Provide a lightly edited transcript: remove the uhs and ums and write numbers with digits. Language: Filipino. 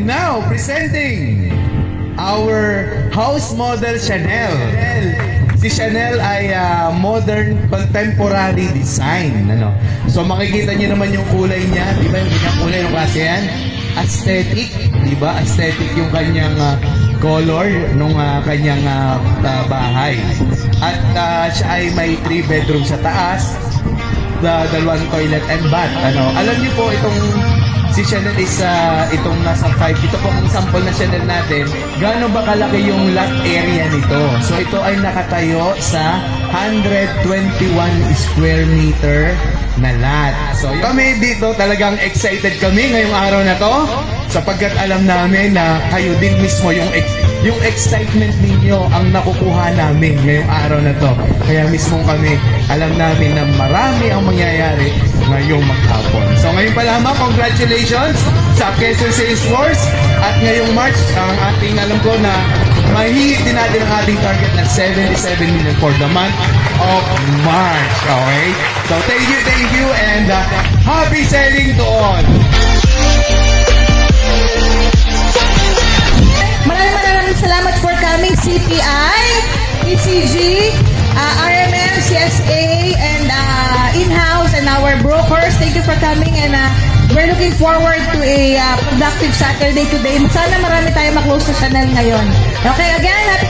And now, presenting our house model, Chanel. Si Chanel ay modern contemporary design. Ano? So makikita niyo naman yung kulay niya. Di ba yung kanyang kulay? Yung klase yan? Aesthetic. Di ba? Aesthetic yung kanyang color nung kanyang bahay. At siya ay may 3 bedroom sa taas. Dalawang toilet and bath. Ano? Alam niyo po itong si Chanel is itong nasa 5. Ito pong sample na Chanel natin. Gaano ba kalaki yung lot area nito? So ito ay nakatayo sa 121 square meter na lot. So kami dito talagang excited kami ngayong araw na to sapagkat alam namin na kayo din mismo yung excitement ninyo ang nakukuha namin ngayong araw na to. Kaya mismo kami alam namin na marami ang mangyayari ngayong maghapon. So ngayon pa lamang, congratulations sa Quezon Sales Force. At ngayong March, ang ating alam ko na mahihit din natin ang ating target na 77 million for the month of March. Okay? So thank you, and happy selling to all! Maraming salamat for coming, CPI, ECG, RMM, CSA, and in-house, and our brokers. Thank you for coming, and we're looking forward to a productive Saturday today. Sana marami tayo maklose sa Chanel ngayon. Okay, again, happy